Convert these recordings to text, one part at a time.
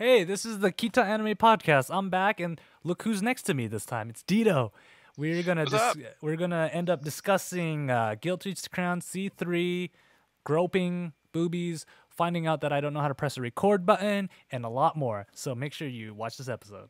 Hey, this is the Kita Anime Podcast. I'm back, and look who's next to me this time. It's Deedo. We're gonna end up discussing Guilty Crown C3, groping, boobies, finding out that I don't know how to press a record button, and a lot more. So make sure you watch this episode.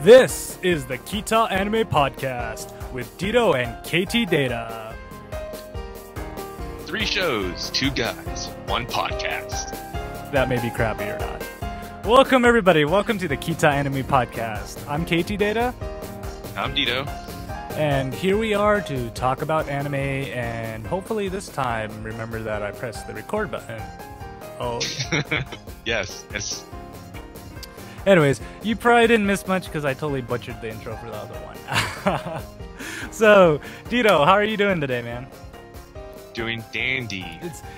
This is the Ktdata Anime Podcast with Deedo and Ktdata. 3 shows, 2 guys, 1 podcast. That may be crappy or not. Welcome, everybody. Welcome to the Ktdata Anime Podcast. I'm Ktdata. I'm Deedo. And here we are to talk about anime, and hopefully this time remember that I pressed the record button. Oh, yeah. Yes. Anyways, you probably didn't miss much because I totally butchered the intro for the other one. So, Deedo, how are you doing today, man? Doing dandy.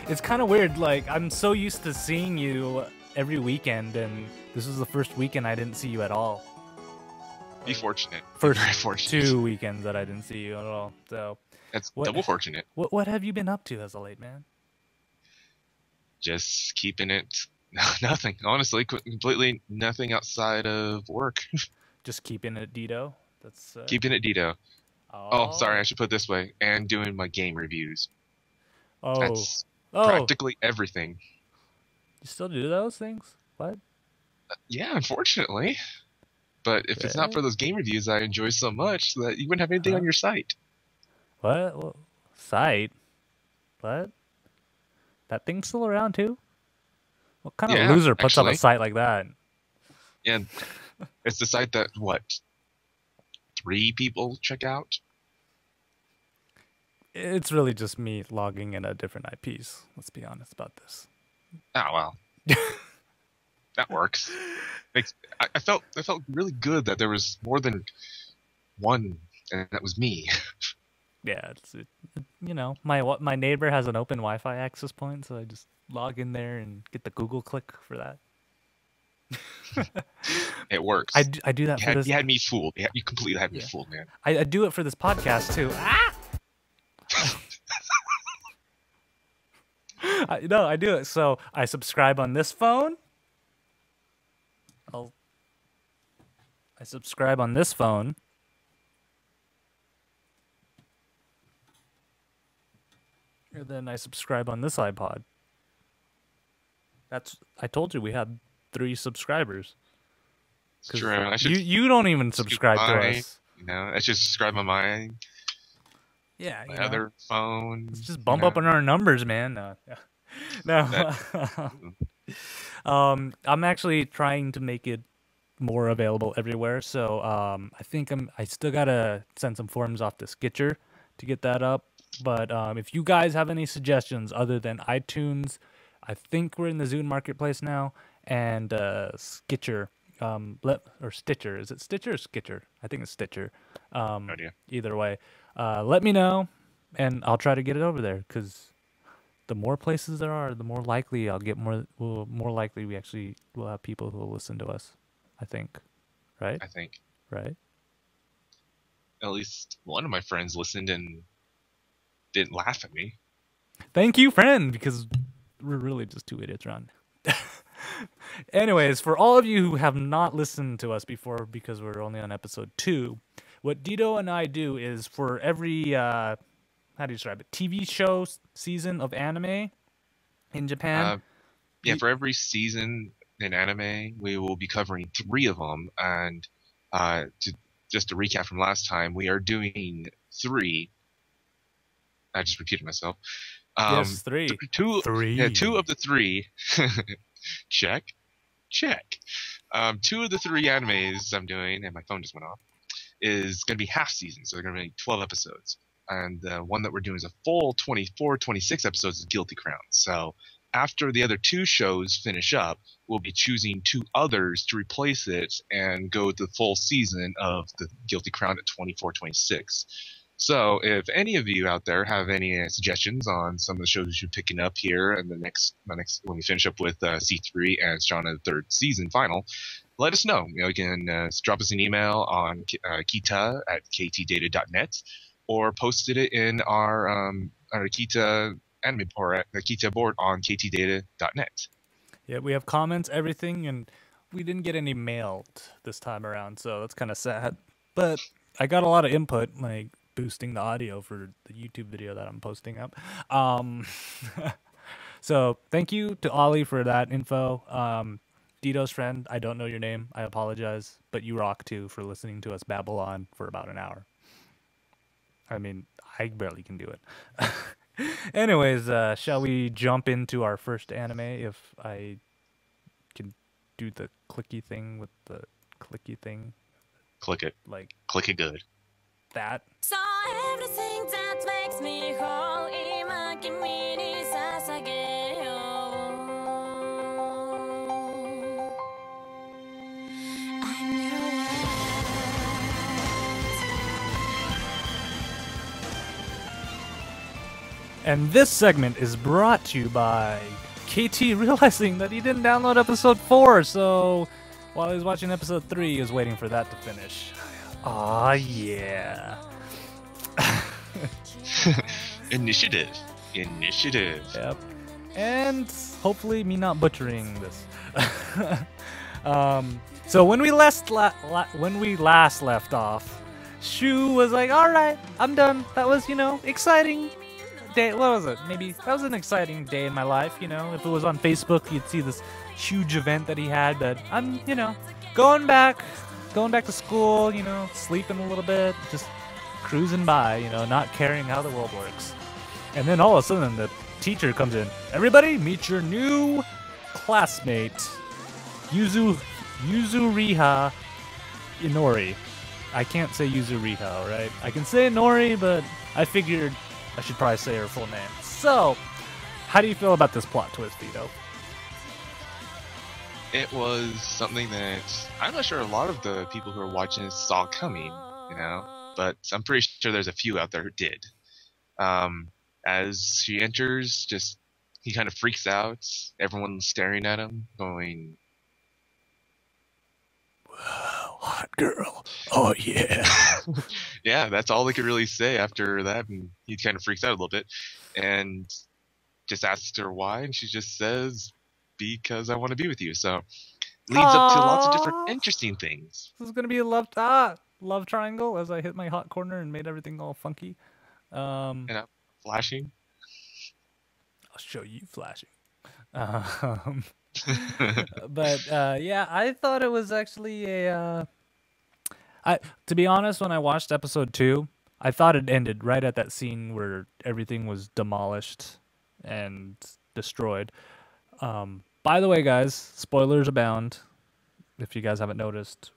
It's kind of weird. Like, I'm so used to seeing you every weekend, and this was the first weekend I didn't see you at all. Be fortunate. First Very fortunate. 2 weekends that I didn't see you at all. So That's double fortunate. What have you been up to as of late, man? Just keeping it. Nothing. Honestly, completely nothing outside of work. Just keeping it, Deedo. That's Keeping it, Deedo. Oh, sorry. I should put it this way. And doing my game reviews. That's practically everything. You still do those things? What? Yeah, unfortunately. But if it's not for those game reviews I enjoy so much, that you wouldn't have anything on your site. What? Site? What? That thing's still around too? What kind of loser puts up a site like that? Yeah, it's the site that, 3 people check out? It's really just me logging in at different IPs. Let's be honest about this. Oh, well. That works. I felt really good that there was more than one, and that was me. Yeah, my neighbor has an open Wi-Fi access point, so I just log in there and get the Google click for that. It works. I do that for this. You had me fooled. You completely had me fooled, man. I do it for this podcast too. I do it. So I subscribe on this phone. I subscribe on this phone. And then I subscribe on this iPod. I told you we had 3 subscribers. It's true. You don't even subscribe to us. I should subscribe on my other phone. Let's just bump up on our numbers, man. No. I'm actually trying to make it more available everywhere. So I think I still gotta send some forms off to Skitcher to get that up. But if you guys have any suggestions other than iTunes, I think we're in the Zune Marketplace now, and Skitcher, or Stitcher. Is it Stitcher or Skitcher? I think it's Stitcher. No idea. Either way, let me know, and I'll try to get it over there, because the more places there are, the more likely I'll get more likely we actually will have people who will listen to us, I think. Right? I think. Right? At least one of my friends listened and didn't laugh at me. Thank you, friend, because we're really just 2 idiots around. Anyways, for all of you who have not listened to us before, because we're only on episode 2, what Deedo and I do is for every, how do you describe it, TV show season of anime in Japan. For every season in anime, we will be covering 3 of them. And just to recap from last time, we are doing 3. I just repeated myself. Yes, 3. 3. Yeah, 2 of the 3. Check. 2 of the 3 animes I'm doing, and my phone just went off, is going to be half season. So they're going to be 12 episodes. And the one that we're doing is a full 24, 26 episodes of Guilty Crown. So after the other 2 shows finish up, we'll be choosing 2 others to replace it and go the full season of the Guilty Crown at 24, 26. So, if any of you out there have any suggestions on some of the shows you're picking up here in the next when we finish up with C3 and Shana third season final, let us know. You can drop us an email on Kita at ktdata.net, or posted it in our Kita anime board, Kita board on ktdata.net. Yeah, we have comments, everything, and we didn't get any mailed this time around, so that's kind of sad. But I got a lot of input, like boosting the audio for the YouTube video that I'm posting up. So thank you to Ollie for that info. Deedo's friend, I don't know your name. I apologize, but you rock too for listening to us babble on for about an hour. I mean, I barely can do it. Anyways, shall we jump into our first anime? If I can do the clicky thing with the clicky thing. Click it. Like, click it good. That. So everything that makes me whole, 今君に捧げよう I'm your And this segment is brought to you by KT realizing that he didn't download episode 4, so while he was watching episode 3, he was waiting for that to finish. Aw, yeah. Initiative. Yep. And hopefully me not butchering this. So when we last left off, Shu was like, "All right, I'm done. That was, exciting day. What was it? Maybe that was an exciting day in my life. If it was on Facebook, you'd see this huge event that he had. But I'm, going back to school. Sleeping a little bit, just cruising by. Not caring how the world works. And then all of a sudden, the teacher comes in. Everybody, meet your new classmate, Yuzuriha Inori. I can't say Yuzuriha, right? I can say Inori, but I figured I should probably say her full name. So, how do you feel about this plot twist, Deedo? It was something that I'm not sure a lot of the people who are watching this saw coming, but I'm pretty sure there's a few out there who did. As she enters, he kind of freaks out. Everyone's staring at him, going, "Wow, hot girl. Oh, yeah." Yeah, that's all they could really say after that. And he kind of freaks out a little bit and just asks her why. And she just says, "Because I want to be with you." So leads up to lots of different interesting things. This is going to be a love triangle as I hit my hot corner and made everything all funky. And I'm flashing. I'll show you flashing. But yeah, I thought it was actually to be honest, when I watched episode 2, I thought it ended right at that scene where everything was demolished and destroyed. By the way, guys, spoilers abound. If you guys haven't noticed,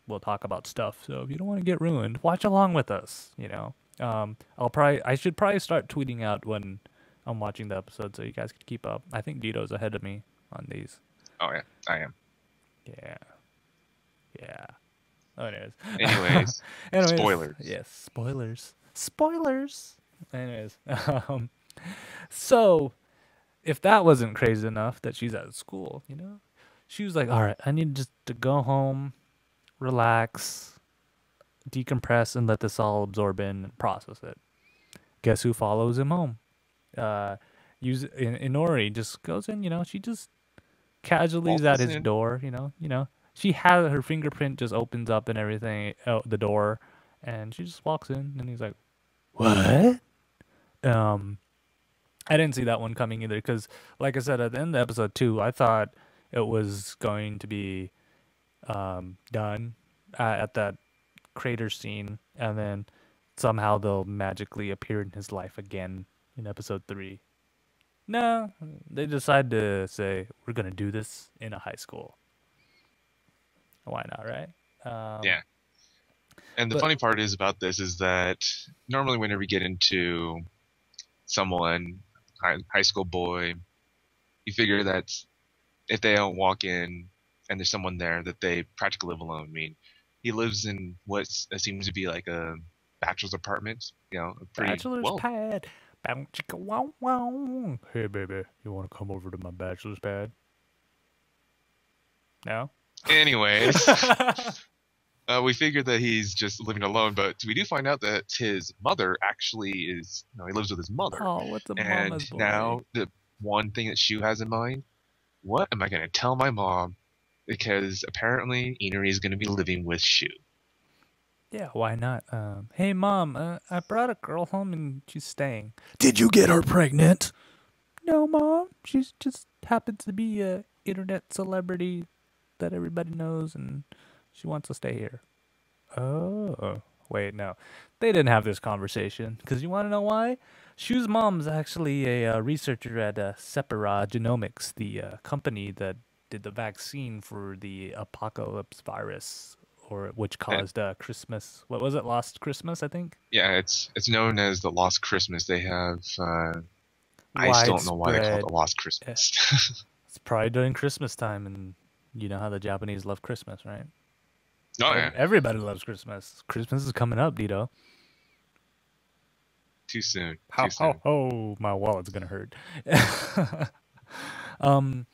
we'll talk about stuff. So if you don't want to get ruined, watch along with us. I should probably start tweeting out when I'm watching the episode so you guys can keep up. I think Dito's ahead of me on these. Oh yeah, I am. Yeah. Oh, anyways. Spoilers. Yes, spoilers. Anyways, so if that wasn't crazy enough that she's at school, she was like, "All right, I need just to go home, relax, decompress, and let this all absorb in and process it." Guess who follows him home? Inori just goes in. She just casually is at his door. She has her fingerprint just opens up and everything out the door, and she just walks in, and he's like, "What?" I didn't see that one coming either, because, like I said, at the end of episode 2, I thought it was going to be done at that crater scene, and then somehow they'll magically appear in his life again in episode 3. No, they decide to say, "We're going to do this in a high school." Why not, right? Yeah. And the funny part is about this is that normally whenever you get into someone, high school boy, you figure that if they don't walk in and there's someone there, that they practically live alone. I mean, he lives in what seems to be like a bachelor's apartment. You know, a pretty Bachelor's well. pad. Bow, chicka, wow, wow. Hey, baby, you want to come over to my bachelor's pad? No? Anyways, we figured that he's just living alone, but we do find out that his mother actually is. He lives with his mother, Oh, what's a and mama's boy? now the one thing that Shu has in mind: what am I going to tell my mom? Because apparently Inari is going to be living with Shu. Yeah, why not? Hey, Mom, I brought a girl home and she's staying. Did you get her pregnant? No, Mom. She's just happens to be a internet celebrity that everybody knows, and she wants to stay here. Oh, wait, no. They didn't have this conversation, because you want to know why? Shu's mom's actually a researcher at Separa Genomics, the company that did the vaccine for the apocalypse virus, or which And, caused Christmas. What was it? Lost Christmas, I think. yeah, it's known as the Lost Christmas. They have. I still don't know why they call it Widespread. the Lost eh, Christmas. It's probably during Christmas time, and you know how the Japanese love Christmas, right? Oh yeah, Everybody loves Christmas. Christmas is coming up, Deedo. too soon. Ho Too soon. ho ho! My wallet's gonna hurt. And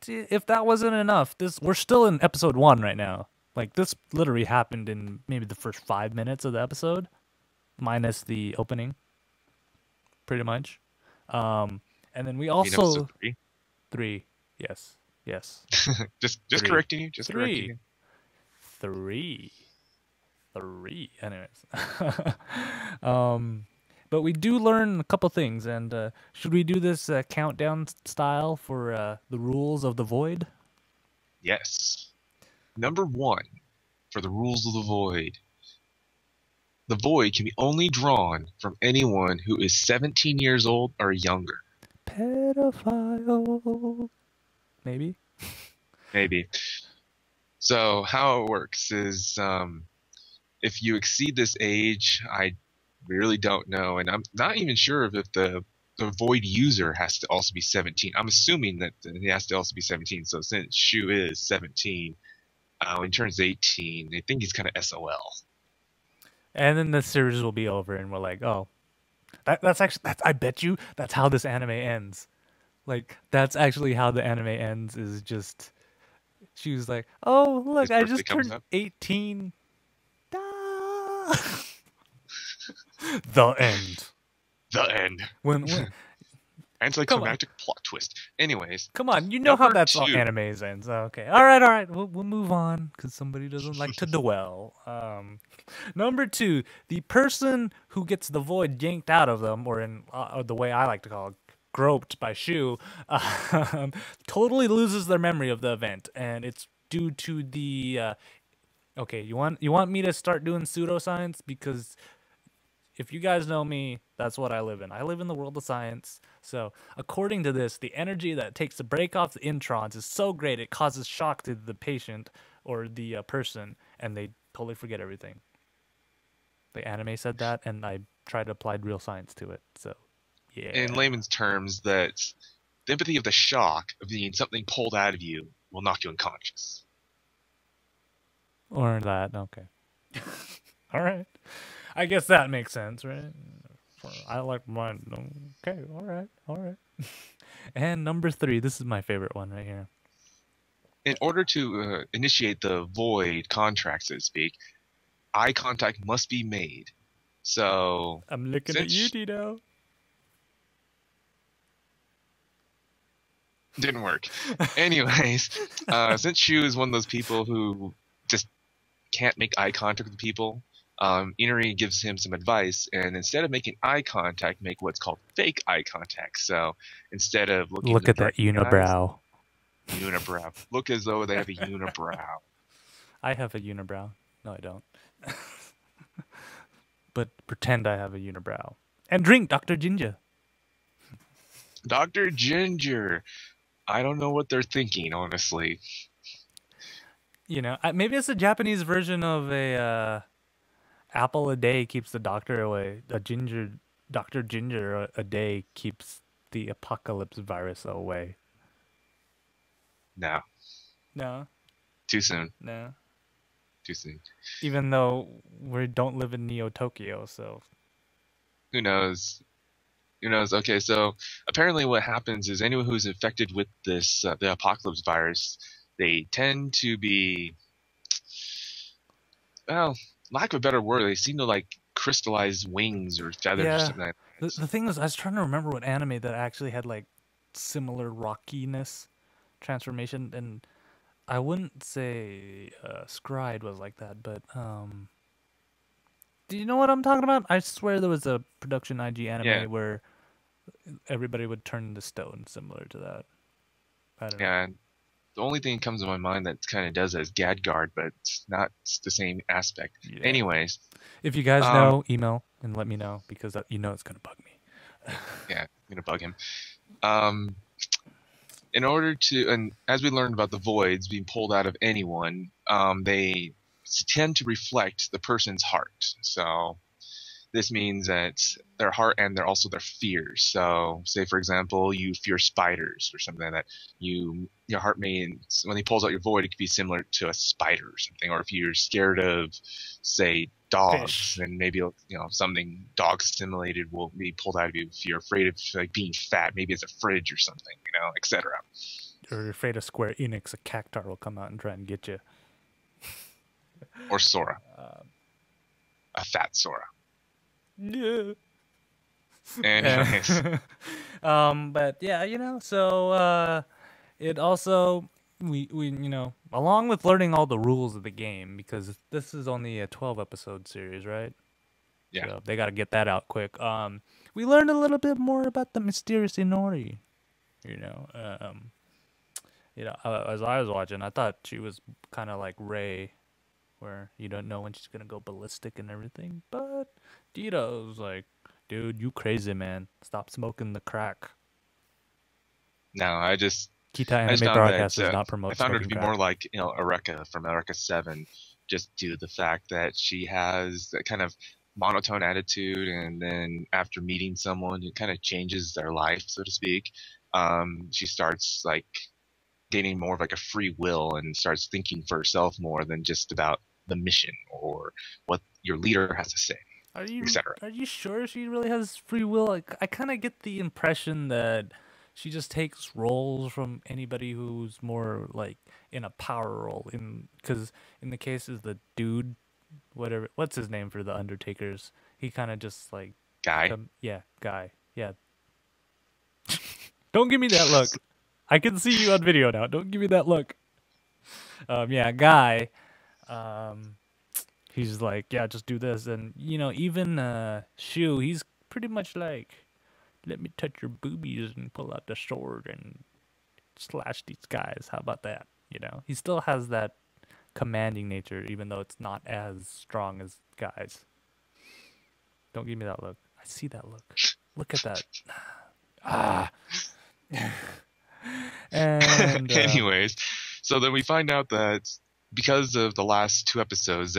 if that wasn't enough, we're still in episode 1 right now. Like this literally happened in maybe the first 5 minutes of the episode, minus the opening, pretty much. And then we You mean episode also 3? 3. Yes, yes, just Three. correcting you. Just 3. correcting you. 3. Anyways. But we do learn a couple things, and should we do this countdown style for the rules of the void? Yes. Number 1 for the rules of the void. The void can be only drawn from anyone who is 17 years old or younger. Pedophile. Maybe? Maybe. So how it works is if you exceed this age, I really don't know, and I'm not even sure if the void user has to also be 17. I'm assuming that he has to also be 17. So since Shu is 17, when he turns 18, I think he's kind of SOL. And then the series will be over, and we're like, oh, that's actually, I bet you that's how this anime ends. Like, that's actually how the anime ends, is just, she was like, oh, look, His I birthday just comes turned up. 18. Ah. The end. The end. When Anticlimactic plot twist. Anyways, come on, you know how number that's all 2. animes ends. Okay, all right, we'll move on because somebody doesn't like to dwell. Number 2, the person who gets the void yanked out of them, or in the way I like to call it, groped by Shu, totally loses their memory of the event, and it's due to the. Okay, you want me to start doing pseudoscience? Because if you guys know me, that's what I live in. I live in the world of science. So, according to this, the energy that it takes to break off the introns is so great it causes shock to the patient or the person, and they totally forget everything. The anime said that, and I tried to apply real science to it. So, yeah. In layman's terms, that the empathy of the shock of being something pulled out of you will knock you unconscious. Or that, okay. All right. I guess that makes sense, right? I like mine. Okay, all right. And number 3, this is my favorite one right here. In order to initiate the void contract, so to speak, eye contact must be made. So I'm looking at you, Deedo. Didn't work. Anyways, since Shu is one of those people who just can't make eye contact with people, Inari gives him some advice, and instead of making eye contact, make what's called fake eye contact. So instead of looking Look at that unibrow. Unibrow. Look as though they have a unibrow. I have a unibrow. No, I don't. But pretend I have a unibrow. And drink Dr. Ginger. Dr. Ginger. I don't know what they're thinking, honestly. You know, maybe it's a Japanese version of a apple a day keeps the doctor away. Dr. Ginger a day keeps the apocalypse virus away. No. No. Too soon. No. Too soon. Even though we don't live in Neo Tokyo, so Who knows? Who knows? Okay, so apparently what happens is anyone who's infected with this the apocalypse virus, they tend to be, well, lack of a better word, they seem to like crystallize wings or feathers or yeah. something like that. The thing is, I was trying to remember what anime that actually had like similar rockiness transformation, and I wouldn't say Scride was like that, but do you know what I'm talking about? I swear there was a production IG anime Yeah, where everybody would turn into stone, similar to that. I don't know. yeah. The only thing that comes to my mind that kind of does that is Gadgard, but it's not the same aspect. Yeah. Anyways, If you guys um, know, email and let me know because you know it's gonna bug me. yeah, I'm gonna bug him. Um, in order to, and as we learned about the voids being pulled out of anyone, they tend to reflect the person's heart. So this means that their heart and they're also their fears. So, say for example, you fear spiders or something like that. Your heart may, when he pulls out your void, it could be similar to a spider or something. Or if you're scared of, say, dogs, Fish. then maybe something dog simulated will be pulled out of you. If you're afraid of like being fat, maybe it's a fridge or something, etc. Or you're afraid of Square Enix, a cactar will come out and try and get you. Or Sora, a fat Sora. Yeah. Anyways, But yeah, so it also we along with learning all the rules of the game, because this is only a 12 episode series, right? yeah. So they got to get that out quick. We learned a little bit more about the mysterious Inori. You know, as I was watching, I thought she was kind of like Rei, where you don't know when she's gonna go ballistic and everything. But Deedo was like, "Dude, you crazy, man! Stop smoking the crack." No, Kita I just Anime found Broadcast does that not I promote found her to smoking be crack. more like Eureka from Eureka 7, just due to the fact that she has that kind of monotone attitude, and then after meeting someone, it kind of changes their life, so to speak. She starts like gaining more of like a free will and starts thinking for herself more than just about the mission or what your leader has to say, Are you etc. are you sure she really has free will? Like, I kind of get the impression that she just takes roles from anybody who's more like in a power role. Because in the case of the dude, what's his name for the Undertakers, he kind of just like Guy. guy, yeah. Don't give me that look. I can see you on video now. Don't give me that look. Guy. Um, he's like, yeah, just do this, and even Shu, he's pretty much like, let me touch your boobies and pull out the sword and slash these guys. How about that? He still has that commanding nature, even though it's not as strong as guys. Don't give me that look. I see that look. Look at that. Ah. And Anyways, so then we find out that because of the last 2 episodes,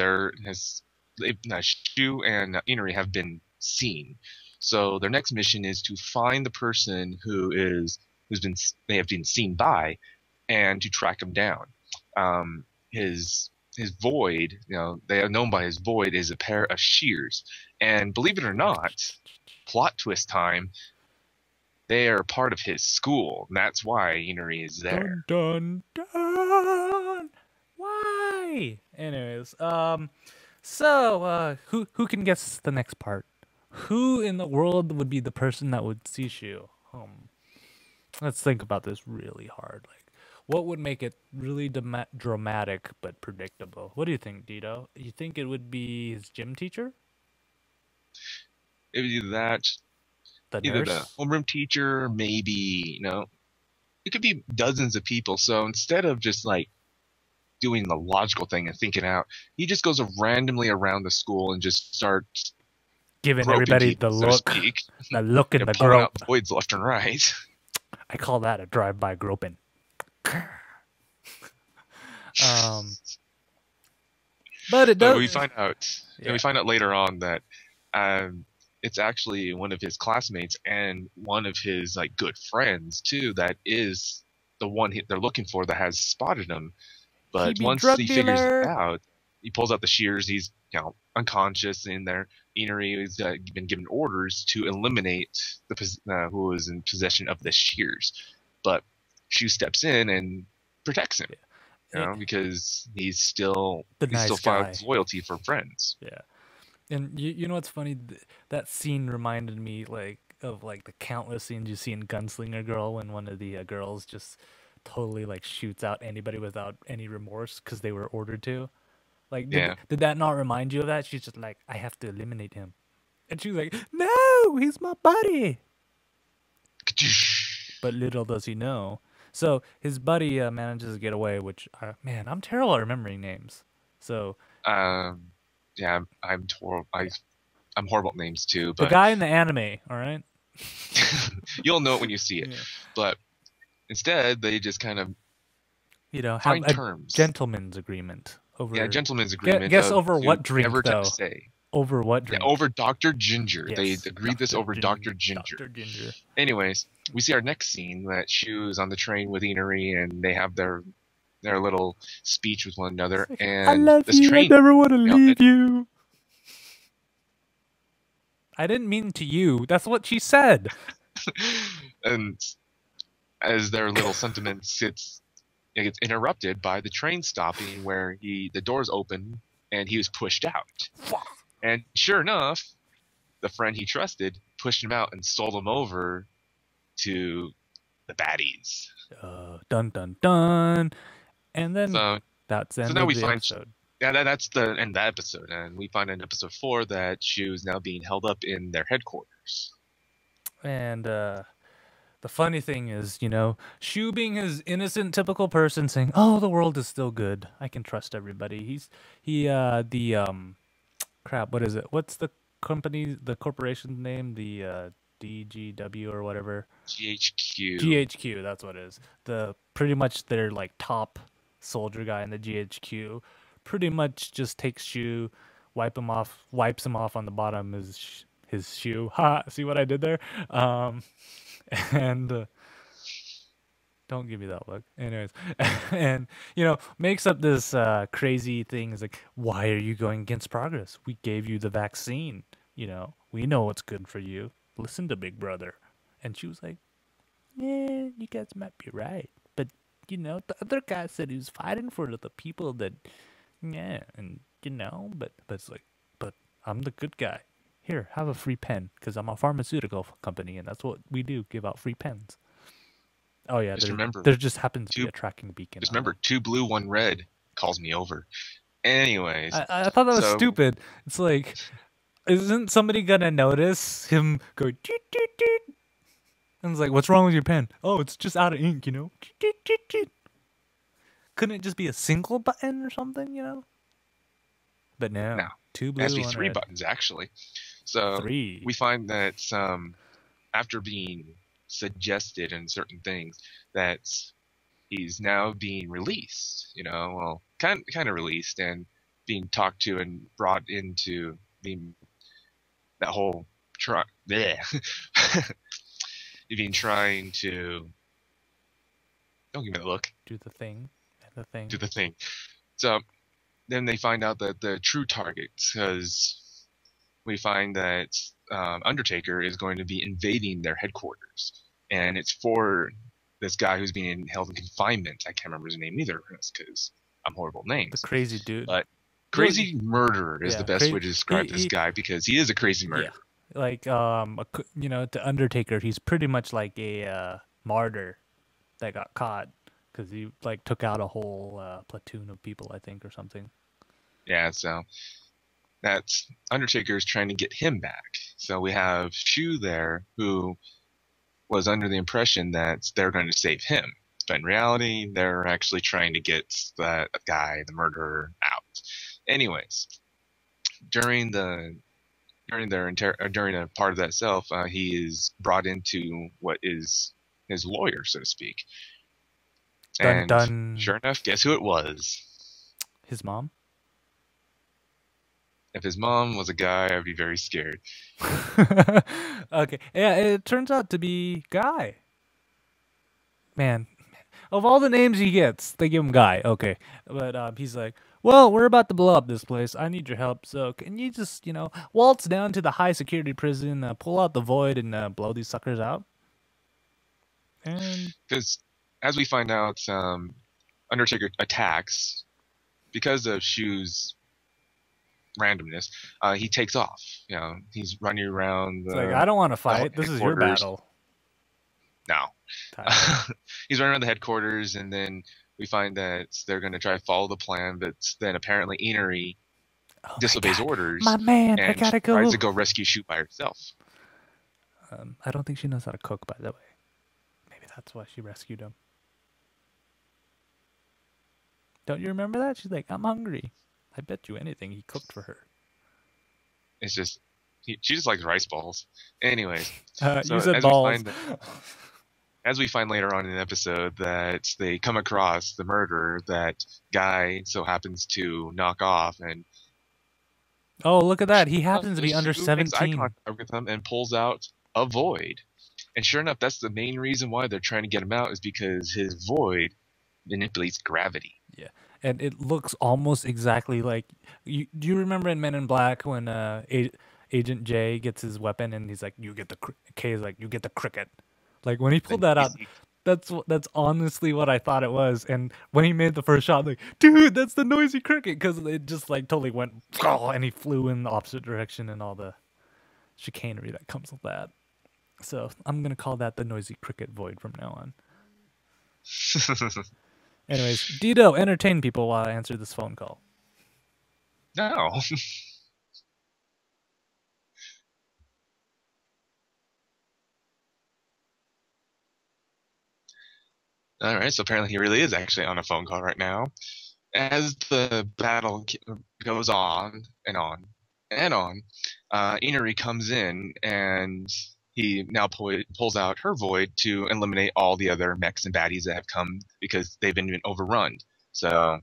Shu and Inari have been seen. So their next mission is to find the person they have been seen by, and to track him down. His void, they are known by his void, is a pair of shears, and believe it or not, plot twist time. They are part of his school, and that's why Inari is there. dun dun dun. Why? Anyways, so who can guess the next part? Who in the world would be the person that would see Shu? Let's think about this really hard. Like, what would make it really dramatic but predictable? What do you think, Deedo? You think it would be his gym teacher? It was either that, The either nurse? the homeroom teacher, maybe, it could be dozens of people. So instead of just like doing the logical thing and thinking out, he just goes randomly around the school and just starts Giving groping everybody people, the so to look. speak. The look in the Pulling out grope. voids left and right. I call that a drive-by groping. But it does. But we find out, Yeah. we find out later on that it's actually one of his classmates and one of his like good friends too. That is the one they're looking for that has spotted him. But be once drug he figures dealer. it out, he pulls out the shears. He's unconscious in there. Inari has been given orders to eliminate who is in possession of the shears, but Shu steps in and protects him. Because he still finds loyalty for friends. Yeah, and you know what's funny? That scene reminded me of the countless scenes you see in Gunslinger Girl when one of the girls just totally shoots out anybody without any remorse because they were ordered to. Did that not remind you of that? She's just like, I have to eliminate him, and she's like, no, he's my buddy. But little does he know. So his buddy manages to get away, which, man, I'm terrible at remembering names. So, yeah, I'm horrible at names too. But the guy in the anime, all right? You'll know it when you see it. Yeah. But instead, they just kind of have terms. Gentleman's agreement. Gentleman's agreement. Guess over what drink, though? Say. Over what drink? Yeah, over Dr. Ginger. Yes, they agreed this over Dr. Ginger. Dr. Ginger. Anyways, we see our next scene that Shu is on the train with Inari, and they have their little speech with one another. And I love this you. train, I never want to leave you. I didn't mean to you. That's what she said. And as their little sentiments, it gets interrupted by the train stopping, where the doors open and he was pushed out. And sure enough, the friend he trusted pushed him out and sold him over to the baddies. Dun dun dun. And then that's the end of the episode. That's the end of that episode. And we find in episode 4 that Shu is now being held up in their headquarters. And the funny thing is, Shu being his innocent, typical person saying, oh, the world is still good. I can trust everybody. Crap, what is it? What's the corporation's name? The DGW or whatever? GHQ. GHQ, that's what it is. Pretty much their top soldier guy in the GHQ pretty much just takes Shu, wipes him off on the bottom his shoe. Ha! See what I did there? And don't give me that look. Anyways, and makes up this crazy thing. It's like, why are you going against progress? We gave you the vaccine. We know what's good for you. Listen to Big Brother. And she was like, yeah, you guys might be right, but the other guy said he was fighting for the people that, yeah, and but it's like, but I'm the good guy. Here, have a free pen, because I'm a pharmaceutical company, and that's what we do, give out free pens. Oh, yeah, there just happens to be a tracking beacon. Just remember, 2 blue, 1 red calls me over. Anyways. I thought that was stupid. It's like, isn't somebody going to notice him go, doot, doot, doot? And it's like, what's wrong with your pen? Oh, it's just out of ink, Doot, doot, doot, doot. Couldn't it just be a single button or something, But no. 2 blue, 1 red. It has to be 3 buttons, actually. So 3. We find that after being suggested in certain things, that he's now being released, kind of released and being talked to and brought into being that whole You've been trying to, don't give me the look. Do the thing. So then they find out that the true target, because we find that Undertaker is going to be invading their headquarters, and it's for this guy who's being held in confinement. I can't remember his name either, because I'm horrible at names. The crazy dude. But crazy murderer is the best way to describe this guy, because he is a crazy murderer. Yeah. To Undertaker, he's pretty much like a martyr that got caught because he took out a whole platoon of people, I think, or something. Yeah, so that's Undertaker's trying to get him back. So we have Shu there, who was under the impression that they're going to save him, but in reality, they're actually trying to get that guy, the murderer, out. Anyways, during a part of that self, he is brought into what is his lawyer, so to speak. Dun, dun. Sure enough, guess who it was? His mom? If his mom was a guy, I'd be very scared. Okay. Yeah, it turns out to be Guy. Man. Of all the names he gets, they give him Guy. Okay, but he's like, well, we're about to blow up this place. I need your help. So can you just, waltz down to the high security prison, pull out the void, and blow these suckers out? And Because as we find out, Undertaker attacks because of Shu's randomness. He takes off. He's running around. it's like, I don't want to fight. This is your headquarters. battle. No. Tyler. He's running around the headquarters, and then we find that they're going to try to follow the plan, but then apparently Inari disobeys orders. My man, I and gotta go. tries to go rescue Shu by herself. I don't think she knows how to cook, by the way. Maybe that's why she rescued him. Don't you remember that? She's like, I'm hungry. I bet you anything he cooked for her. It's just she just likes rice balls. Anyways, You said balls. As we find later on in the episode that they come across the murderer that Guy so happens to knock off, and Oh, look at that. He happens to be under Shu makes eye 17. contact with him and pulls out a void. And sure enough, that's the main reason why they're trying to get him out, is because his void manipulates gravity. Yeah, and it looks almost exactly like do you remember in Men in Black when Agent J gets his weapon and he's like, you get the K is like, you get the cricket. Like when he pulled that out, that's honestly what I thought it was. And when he made the first shot, I'm like, dude, that's the noisy cricket, because it just like totally went and he flew in the opposite direction and all the chicanery that comes with that. So I'm gonna call that the noisy cricket void from now on. Anyways, Deedo, entertain people while I answer this phone call. No. All right, so apparently he really is actually on a phone call right now. As the battle goes on and on and on, Inari comes in and he now pulls out her void to eliminate all the other mechs and baddies that have come because they've been overrun. So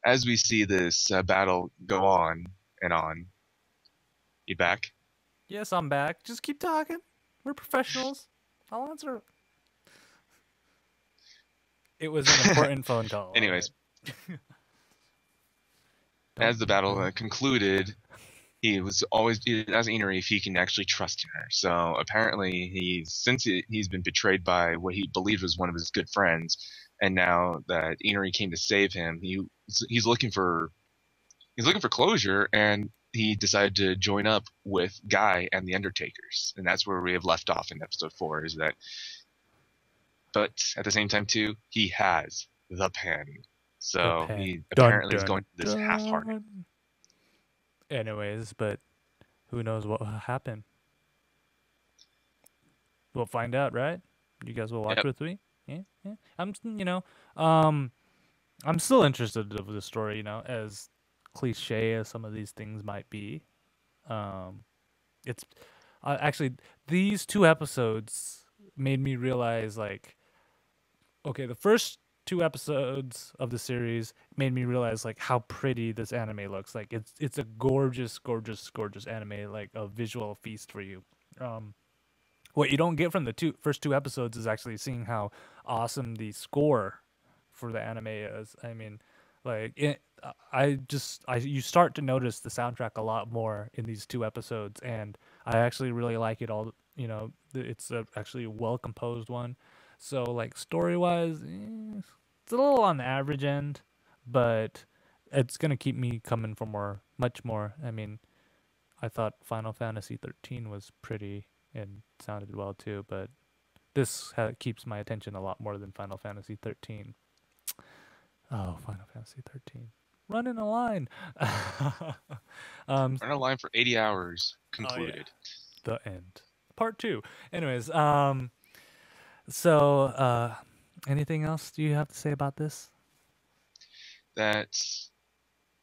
as we see this battle go on and on, you back? Yes, I'm back. Just keep talking. We're professionals. I'll answer. It was an important phone call. Anyways, as the battle concluded, he was always, as Inari, if he can actually trust in her. So apparently, since he's been betrayed by what he believed was one of his good friends, and now that Inari came to save him, he's looking for closure, and he decided to join up with Guy and the Undertakers, and that's where we have left off in episode 4. Is that, but at the same time too, he has the pen, so he apparently is going to this half-hearted. Anyways, but who knows what will happen? We'll find out, right? You guys will watch with me. Yeah. I'm still interested in the story. As cliche as some of these things might be, it's actually these 2 episodes made me realize, like, okay, the first 2 episodes of the series made me realize, like, how pretty this anime looks. Like, it's a gorgeous anime, like a visual feast for you. What you don't get from the first 2 episodes is actually seeing how awesome the score for the anime is. I mean, like, you start to notice the soundtrack a lot more in these 2 episodes, and I actually really like it all. It's actually a well composed one. So, like, story-wise, it's a little on the average end, but it's going to keep me coming for much more. I mean, I thought Final Fantasy 13 was pretty and sounded well too, but this keeps my attention a lot more than Final Fantasy 13. Oh, Final Fantasy 13. Running a line. Run a line for 80 hours. Concluded. Oh, yeah. The end. Part 2. Anyways, so, anything else do you have to say about this? That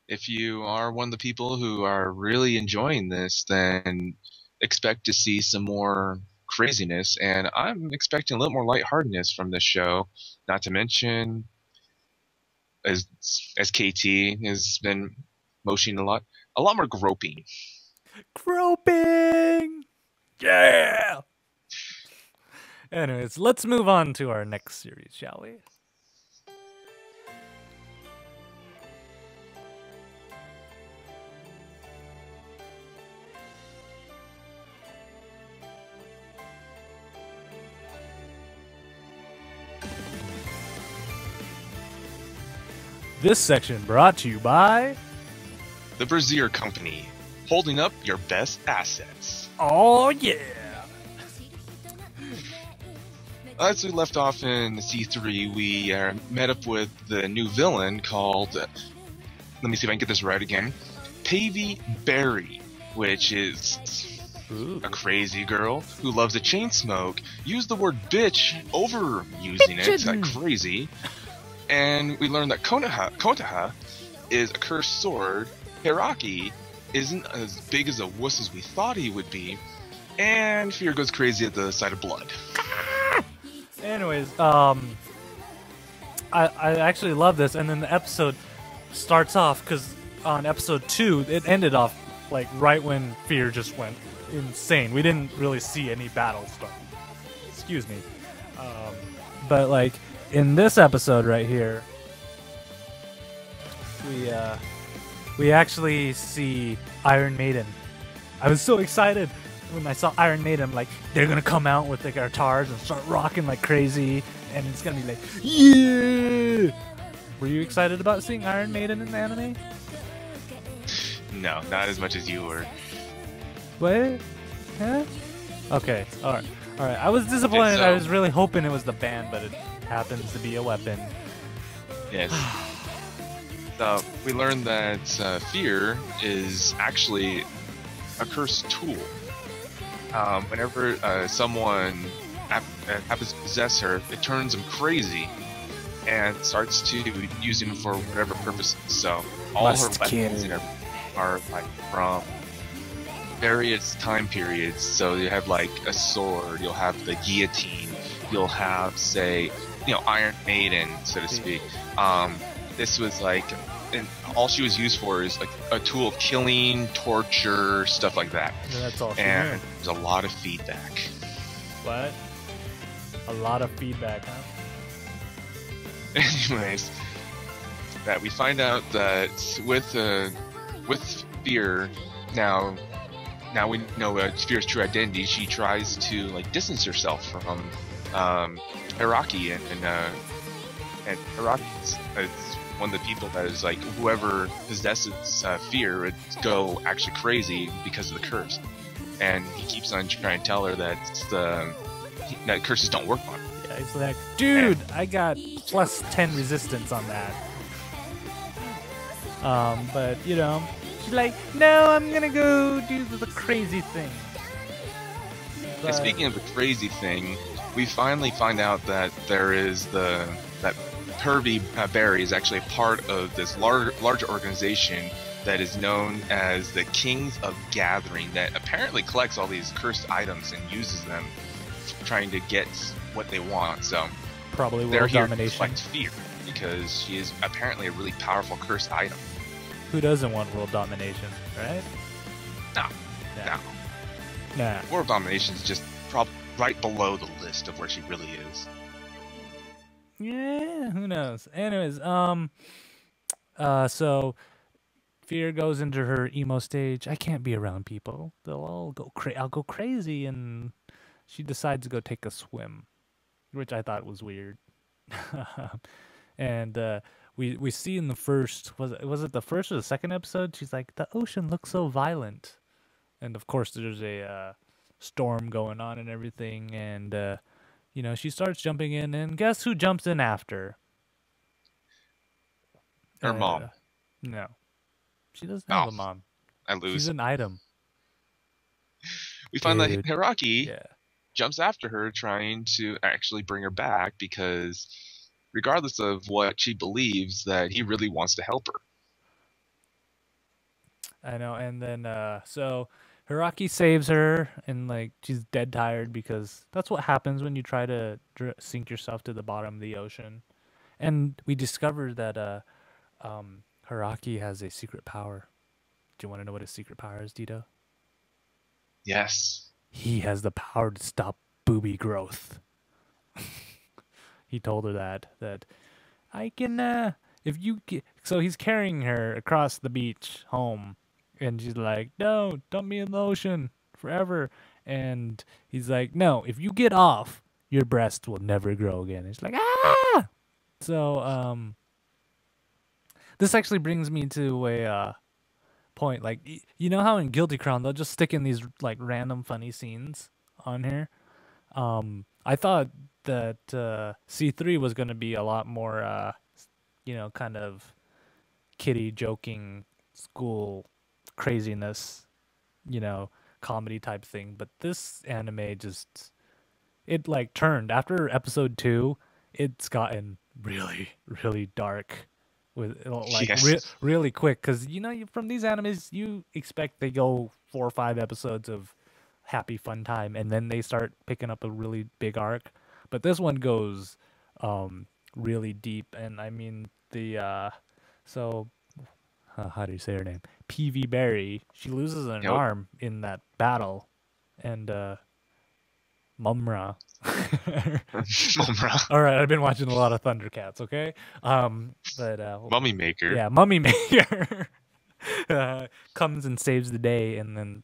if you are one of the people who are really enjoying this, then expect to see some more craziness, and I'm expecting a little more lightheartedness from this show. Not to mention, as KT has been motioning a lot more groping. Groping! Yeah! Anyways, let's move on to our next series, shall we? This section brought to you by. The Brazier Company, holding up your best assets. Oh yeah. As we left off in C3, we met up with the new villain called, let me see if I can get this right again, Pavy Berry, which is a crazy girl who loves a chain smoke, used the word bitch over using it like crazy, and we learned that Kotaha is a cursed sword, Hiraki isn't as big as a wuss as we thought he would be, and Fear goes crazy at the sight of blood. Anyways, I actually love this, and then the episode starts off because on episode 2 it ended off like right when Fear just went insane. We didn't really see any battle start. Excuse me, but like in this episode right here, we actually see Iron Maiden. I was so excited when I saw Iron Maiden, like, they're gonna come out with the guitars and start rocking like crazy, and it's gonna be like, yeah! Were you excited about seeing Iron Maiden in the anime? No, not as much as you were. What? Huh? Okay, alright. Alright, I was disappointed. Okay, so- I was really hoping it was the band, but it happens to be a weapon. Yes. So we learned that Fear is actually a cursed tool. Whenever someone happens to possess her, it turns them crazy and starts to use him for whatever purposes. So all Must her weapons kill. and are like from various time periods. So you have like a sword, you'll have the guillotine, you'll have, say, Iron Maiden, so to speak. This was like, and all she was used for is like a tool of killing, torture, stuff like that. Yeah, that's all she And knew. there's a lot of feedback. What? A lot of feedback, huh? Anyways, that we find out that with Fear, now we know Fear's true identity. She tries to like distance herself from Hiraki, and Hiraki is one of the people that is like, whoever possesses Fear would go actually crazy because of the curse, and he keeps on trying to tell her that curses don't work on her. Yeah, he's like, dude, I got plus 10 resistance on that. But she's like, no, I'm gonna go do the crazy thing. And speaking of the crazy thing, we finally find out that there is that Pervy Barry is actually a part of this larger organization that is known as the Kings of Gathering, that apparently collects all these cursed items and uses them, trying to get what they want. So Probably they're world here to domination. collect Fear because she is apparently a really powerful cursed item. Who doesn't want world domination, right? No, Nah. no. Nah. World domination is just probably right below the list of where she really is. Yeah, who knows? Anyways, so Fear goes into her emo stage. I can't be around people. They'll all go I'll go crazy, and she decides to go take a swim, which I thought was weird. And we see in the first, was it the first or the second episode? She's like, the ocean looks so violent, and of course there's a storm going on and everything, and she starts jumping in, and guess who jumps in after? Her mom. No, she doesn't have a Oh, mom. I lose. She's an item. We find that Dude. Hiraki Yeah. jumps after her, trying to actually bring her back, because regardless of what she believes, that he really wants to help her. I know, and then so Hiraki saves her, and like she's dead tired because that's what happens when you try to sink yourself to the bottom of the ocean. And we discovered that Hiraki has a secret power. Do you want to know what his secret power is, Deedo? Yes. He has the power to stop booby growth. He told her that I can if you get, so he's carrying her across the beach home, and she's like, no, dump me in the ocean forever. And he's like, no, if you get off, your breast will never grow again. It's like, ah. So This actually brings me to a point. Like, you know how in Guilty Crown they'll just stick in these like random funny scenes on here. I thought that C3 was going to be a lot more, kind of kiddie joking school craziness, comedy type thing. But this anime just it like turned after episode 2. It's gotten really, really dark with like Yes. really quick because from these animes you expect they go 4 or 5 episodes of happy fun time and then they start picking up a really big arc, but this one goes really deep. And I mean the so how do you say her name, PV Berry, she loses an Yep. arm in that battle. And Mumra. Mumra. All right, I've been watching a lot of Thundercats. Okay, but Mummy Maker. yeah, Mummy Maker comes and saves the day, and then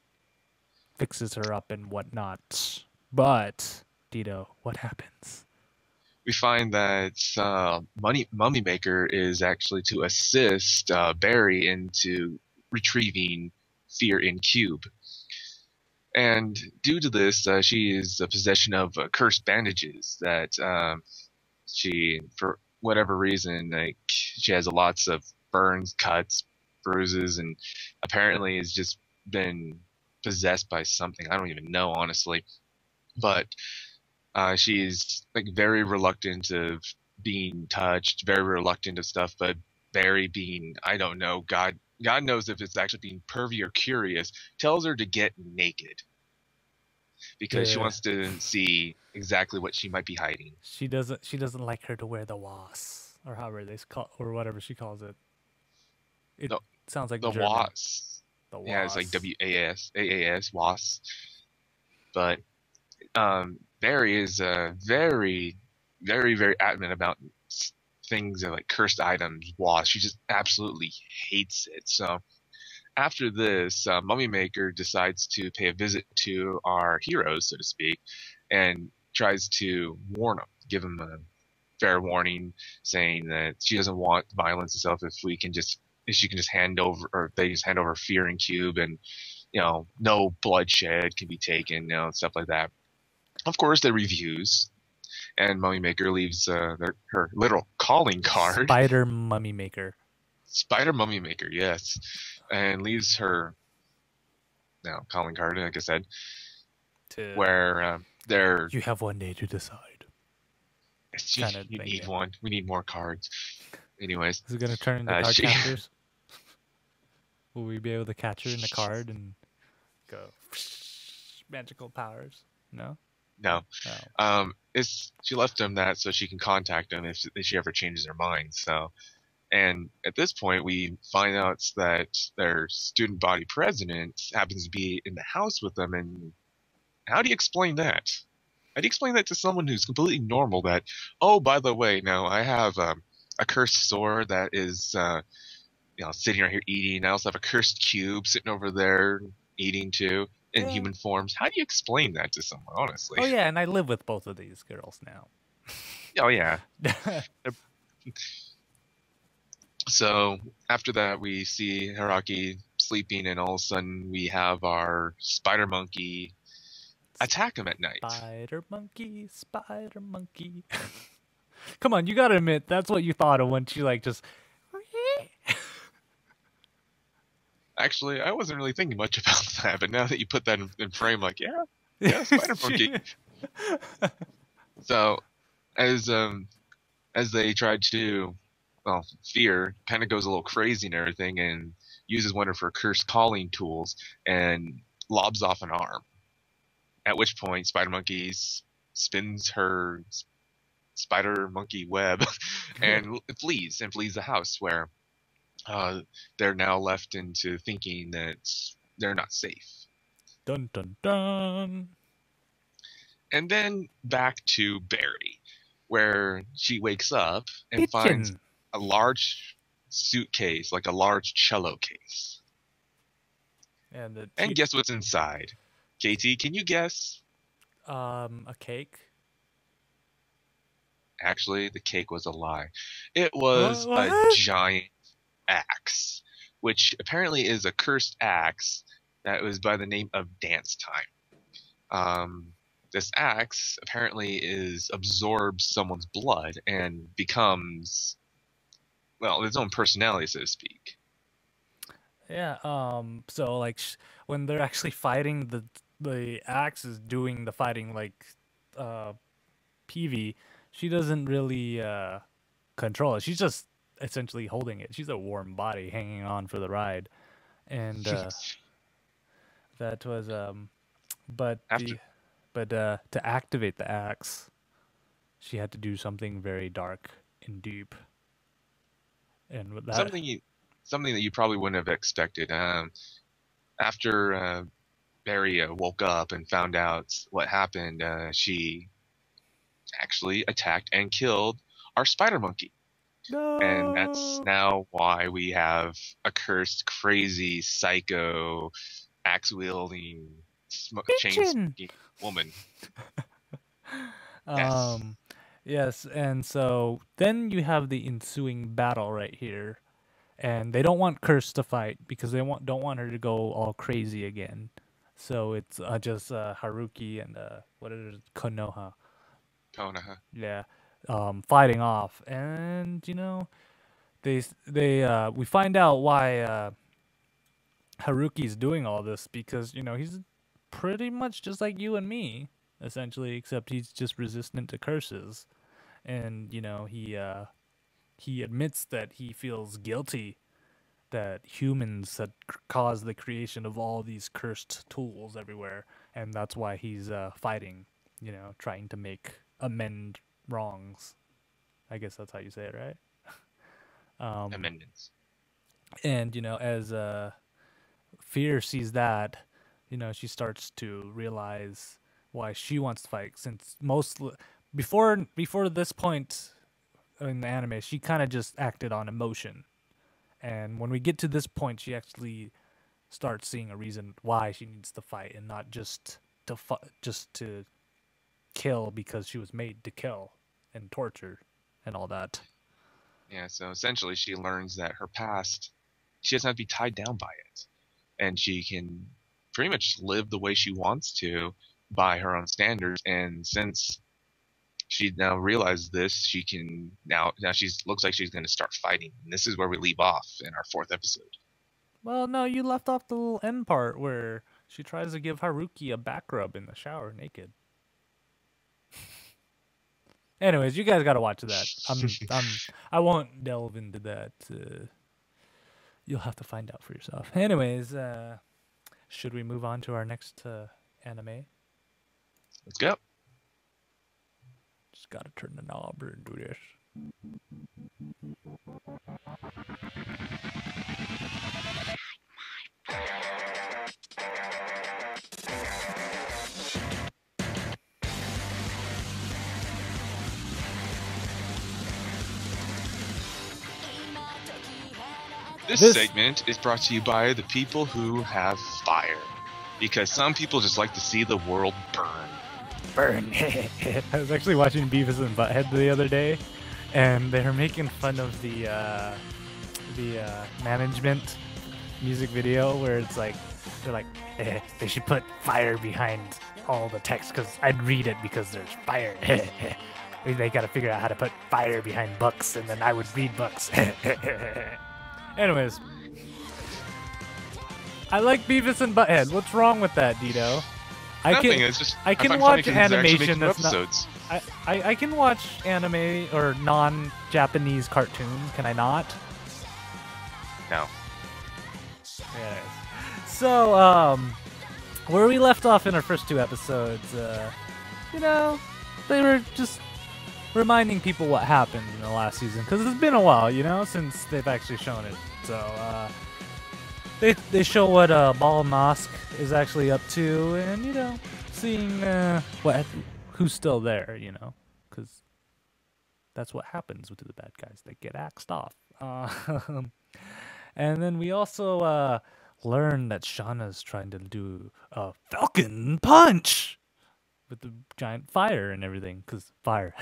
fixes her up and whatnot. But Deedo, what happens? We find that Mummy Maker is actually to assist Barry into retrieving Fear in Cube. And due to this, she is a possession of cursed bandages that she, for whatever reason, like she has lots of burns, cuts, bruises, and apparently has just been possessed by something. I don't even know, honestly. But she's like very reluctant of being touched, very reluctant of stuff. But Barry, being, I don't know, God knows if it's actually being pervy or curious, tells her to get naked because she Yeah. wants to see exactly what she might be hiding. She doesn't like her to wear the was, or however they call, or whatever she calls it. It No, sounds like The German. was. The Yeah, it's like was. WAS, was. But Barry is very, very, very adamant about things like cursed items, was. She just absolutely hates it. So after this, Mummy Maker decides to pay a visit to our heroes, so to speak, and tries to warn them, give them a fair warning, saying that she doesn't want violence itself if she can just hand over, or they just hand over Fear and Cube, and no bloodshed can be taken, stuff like that. Of course, they refuse, and Mummy Maker leaves her literal calling card. Spider Mummy Maker. Spider Mummy Maker, yes, and leaves her calling card, like I said, where they're You have one day to decide. Kinda you thing, need yeah. one. We need more cards. Anyways, Is it gonna turn into card she- captors? Will we be able to catch her in the card and go magical powers? No. no, Oh. she left him that so she can contact him if she ever changes her mind. So, and at this point, we find out that their student body president happens to be in the house with them. And how do you explain that? How do you explain that to someone who's completely normal? That, oh, by the way, now I have a cursed sword that is, sitting right here eating. I also have a cursed cube sitting over there eating too in Yeah. human forms. How do you explain that to someone, honestly? Oh yeah, and I live with both of these girls now. Oh, yeah. So after that, we see Hiraki sleeping, and all of a sudden we have our spider monkey attack him at night. Spider monkey, spider monkey. Come on, you gotta admit that's what you thought of when she like just. Actually, I wasn't really thinking much about that, but now that you put that in frame, like, yeah, spider monkey. So as they tried to, Fear kind of goes a little crazy and everything, and uses one of her cursed calling tools and lobs off an arm. At which point, Spider Monkey spins her spider monkey web and flees the house, where they're now left into thinking that they're not safe. Dun dun dun. And then back to Barry, where she wakes up and finds Bitchin'. a large suitcase, like a large cello case. And And guess what's inside? KT, can you guess? a cake. Actually, the cake was a lie. It was a What? giant axe, which apparently is a cursed axe that was by the name of Dance Time. This axe apparently absorbs someone's blood and becomes, well, its own personality, so to speak. Yeah. So like when they're actually fighting, the axe is doing the fighting. Like, uh, PV, she doesn't really control it. She's just essentially holding it. She's a warm body hanging on for the ride, and that was But After to activate the axe, she had to do something very dark and deep, and with that, something that you probably wouldn't have expected. After Barry woke up and found out what happened, she actually attacked and killed our spider monkey. And that's no. now why we have a cursed, crazy, psycho, axe wielding, chain Bitchin'. smoking woman. Yes. Yes, and so then you have the ensuing battle right here, and they don't want Curse to fight because they don't want her to go all crazy again. So it's just Haruki and what is it, Konoha, Konoha. yeah, fighting off, and we find out why Haruki's doing all this because he's pretty much just like you and me, essentially, except he's just resistant to curses, and he admits that he feels guilty that humans had caused the creation of all these cursed tools everywhere, and that's why he's fighting, trying to amend wrongs. I guess that's how you say it, right? Amendments. And as Fear sees that, she starts to realize why she wants to fight. Since before this point in the anime, she kind of just acted on emotion, and when we get to this point, she actually starts seeing a reason why she needs to fight, and not just to kill because she was made to kill and torture and all that. Yeah, so essentially she learns that her past, she doesn't have to be tied down by it. And she can pretty much live the way she wants to by her own standards. And since she now realized this, she can now she's looks like she's going to start fighting. And this is where we leave off in our 4th episode. Well, no, you left off the little end part where she tries to give Haruki a back rub in the shower naked. Anyways, you guys got to watch that. I won't delve into that. You'll have to find out for yourself. Anyways, should we move on to our next anime? Let's go. Just gotta turn the knob and do this. This segment is brought to you by the people who have fire. Because some people just like to see the world burn. Burn. I was actually watching Beavis and Butthead the other day, and they were making fun of the management music video where it's like they're like they should put fire behind all the text because I'd read it because there's fire. They got to figure out how to put fire behind books, and then I would read books. Anyways, I like Beavis and Butthead. What's wrong with that, Deedo? Nothing. It's just I can find watch funny 'cause they're actually animation making that's episodes. not. I can watch anime or non-Japanese cartoons. Can I not? No. Yes. So, where we left off in our first 2 episodes, they were just reminding people what happened in the last season because it's been a while, since they've actually shown it. So, they show what Ball Nosk is actually up to, and seeing who's still there, because that's what happens with the bad guys. They get axed off. And then we also learn that Shana's trying to do a Falcon Punch with the giant fire and everything, because fire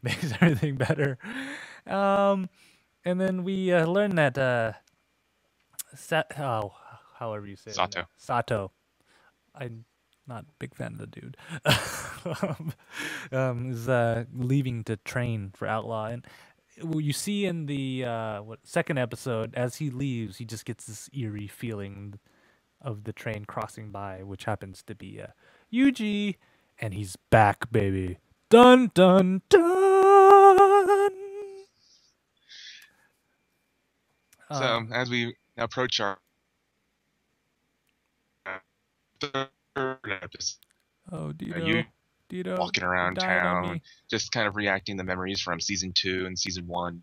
makes everything better. And then we learn that however you say the name, Sato. Sato. I'm not a big fan of the dude. Is leaving to train for Outlaw, and you see in the second episode, as he leaves, he just gets this eerie feeling of the train crossing by, which happens to be Yuji, and he's back, baby. Dun dun dun. So as we approach our third episode, Oh, you Deedo, walking you're around dying on town, me. just kind of reacting to memories from season 2 and season 1.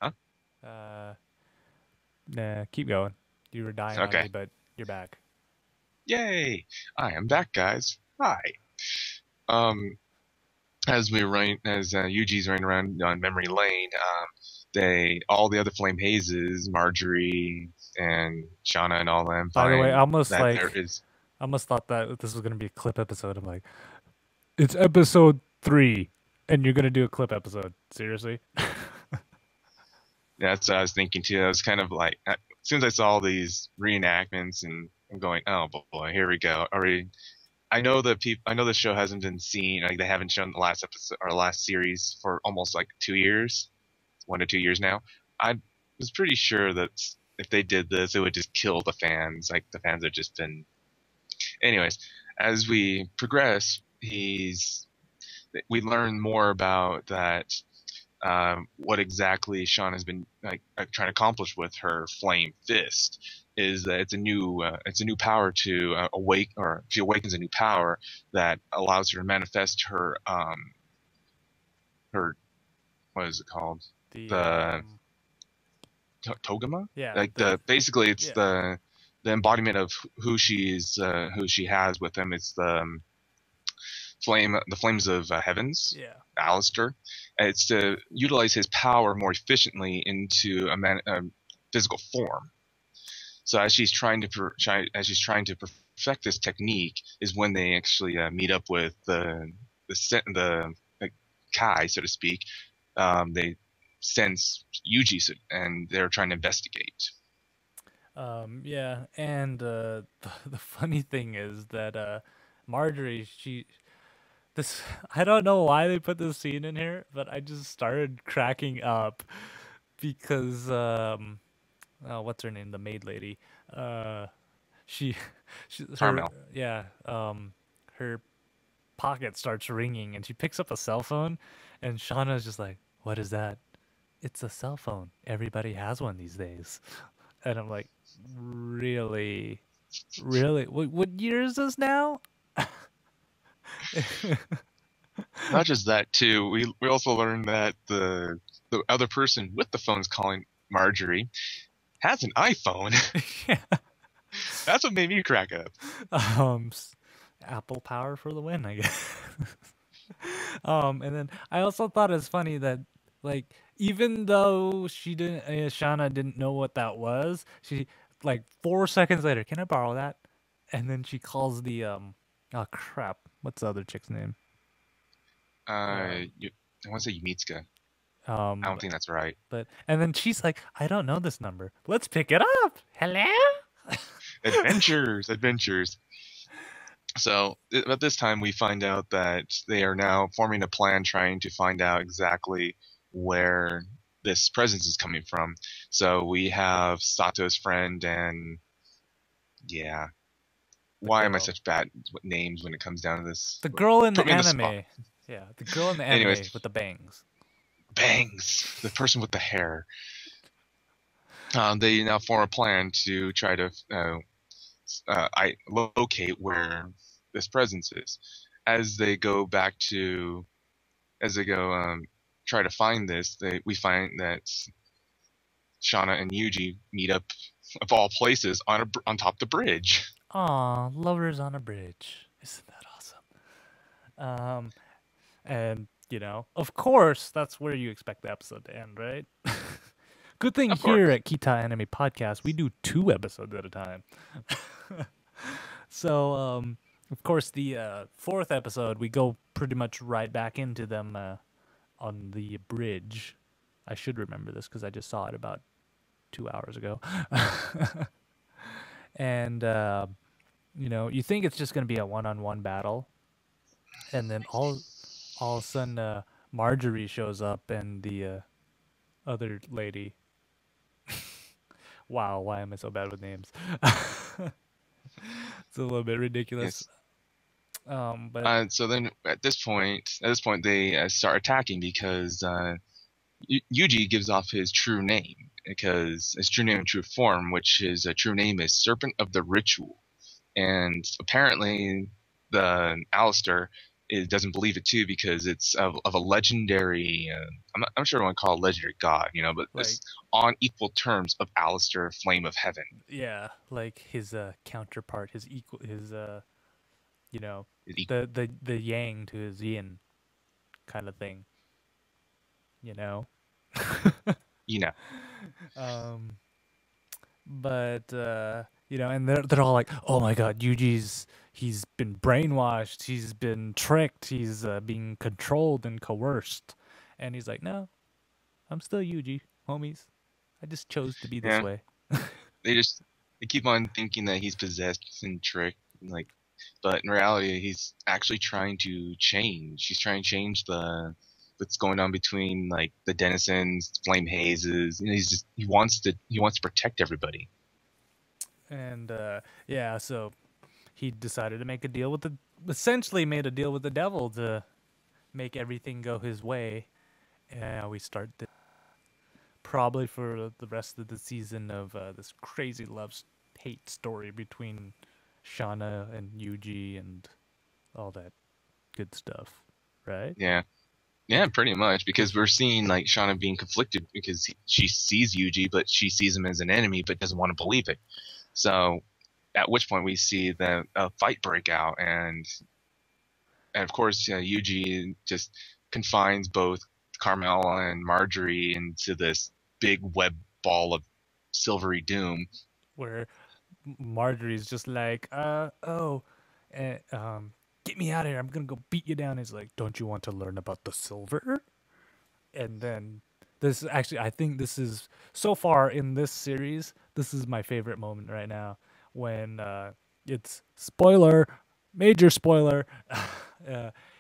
Huh? Nah, keep going. You were dying on Okay. me, but you're back. Yay! I am back, guys. Hi. As Yuji's running around on memory lane, all the other Flame Hazes, Marjorie and Shana and all them By the way, find I almost that there is. I almost thought that this was gonna be a clip episode. I'm like, it's episode 3, and you're gonna do a clip episode. Seriously? That's what I was thinking too. I was kind of like, as soon as I saw these reenactments, and I'm going, oh boy, here we go. Already, I know the show hasn't been seen. Like they haven't shown the last episode or last series for almost like 2 years, 1 to 2 years now. I was pretty sure that if they did this, it would just kill the fans. Like the fans have just been. Anyways, as we progress, we learn more about that. What exactly Sean has been trying to accomplish with her flame fist is that it's a new power to she awakens a new power that allows her to manifest her what is it called, The the Togama, yeah, like basically it's yeah. the embodiment of who she has with him. It's the flames of heavens, Yeah. Alistair. It's to utilize his power more efficiently into a physical form. So as she's trying to perfect this technique, is when they actually meet up with the Kai, so to speak. They sense Yuji, and they're trying to investigate. Yeah, and the funny thing is that Marjorie, this I don't know why they put this scene in here, but I just started cracking up because oh, what's her name, the maid lady, uh, she, her, Carmel. yeah, her pocket starts ringing and she picks up a cell phone, and Shauna's just like, "What is that?" "It's a cell phone. Everybody has one these days." And I'm like, really, really? What year is this now? Not just that too. We also learned that the other person with the phone's calling Marjorie has an iPhone. Yeah. That's what made me crack up. Apple Power for the win, I guess. And then I also thought it's funny that, like, even though Shauna didn't know what that was, she, like, 4 seconds later, "Can I borrow that?" And then she calls oh crap, what's the other chick's name? I want to say Yumitsuka. I Um, don't think that's right. and then she's like, "I don't know this number. Let's pick it up. Hello?" Adventures. So at this time, we find out that they are now forming a plan, trying to find out exactly where this presence is coming from. So we have Sato's friend, and yeah, why am I girl. such bad with names when it comes down to this? The girl in Put the me in the spot. anime. Yeah, the girl in the anime Anyways, with the bangs. bangs, the person with the hair. They now form a plan to try to locate where this presence is. As they go try to find this, we find that Shauna and Yuji meet up, of all places, on top of the bridge. Aw, lovers on a bridge. Isn't that awesome? And of course, that's where you expect the episode to end, right? Good thing Of course. here at Kita Anime Podcast, we do 2 episodes at a time. So, of course, the 4th episode, we go pretty much right back into them on the bridge. I should remember this because I just saw it about 2 hours ago. And you think it's just gonna be a one-on-one battle, and then all of a sudden, Marjorie shows up, and the other lady. Wow, why am I so bad with names? It's a little bit ridiculous. Yes. But So then at this point, they start attacking because Yuji gives off his true name, because his true name and true form, which his true name is Serpent of the Ritual, and apparently the Alistair doesn't believe it too, because it's of a legendary. I'm sure I want to call it legendary god, but like, this on equal terms of Alistair, Flame of Heaven. yeah, like his counterpart, his equal, his Is equal. the yang to his yin, kind of thing. You know. Um, but and they're all like, "Oh my God, he's been brainwashed, he's been tricked, he's being controlled and coerced," and he's like, "No, I'm still Yuji, homies. I just chose to be this Yeah. way." They keep on thinking that he's possessed and tricked, but in reality, he's actually trying to change. He's trying to change what's going on between the denizens, Flame Hazes. He wants to protect everybody. And so he decided to make a deal with essentially made a deal with the devil to make everything go his way. And we start probably for the rest of the season of this crazy love-hate story between Shana and Yuji and all that good stuff, right? Yeah. Yeah, pretty much, because we're seeing Shana being conflicted because she sees Yuji, but she sees him as an enemy, but doesn't want to believe it. So, at which point we see the fight break out, and of course Yuji just confines both Carmel and Marjorie into this big web ball of silvery doom, where Marjorie's just like, get me out of here. I'm going to go beat you down. He's like, don't you want to learn about the silver? And then this actually, I think this is, so far in this series, this is my favorite moment right now when it's spoiler, major spoiler.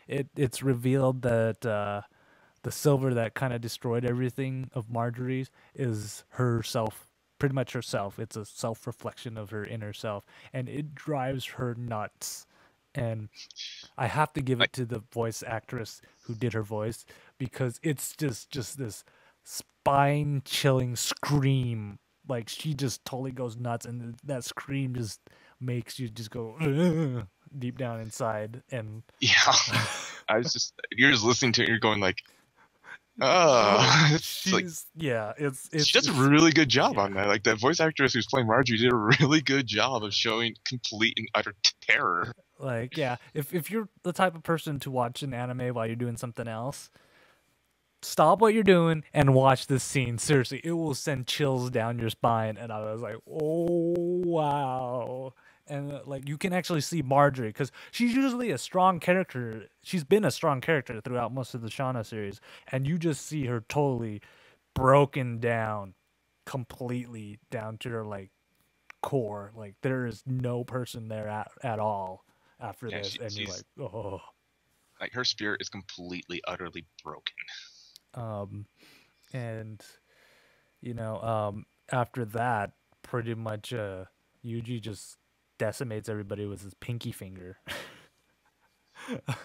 It's revealed that the silver that kind of destroyed everything of Marjorie's is herself, pretty much herself. It's a self-reflection of her inner self, and it drives her nuts. And I have to give it to the voice actress who did her voice, because it's just this spine-chilling scream. Like, she just totally goes nuts, and that scream just makes you just go "Ugh," deep down inside. And yeah, you're just listening to it, you're going like, oh, she does a really good job on that. Like, that voice actress who's playing Marjorie did a really good job of showing complete and utter terror. Like, yeah, if you're the type of person to watch an anime while you're doing something else, stop what you're doing and watch this scene. Seriously, it will send chills down your spine. And I was like, oh wow. And you can actually see Marjorie, because she's usually a strong character. She's been a strong character throughout most of the Shauna series, and you just see her totally broken down, completely down to her core. Like, there is no person there at all after this, and you're like, oh. Like, her spirit is completely, utterly broken. And after that, pretty much Yuji just decimates everybody with his pinky finger.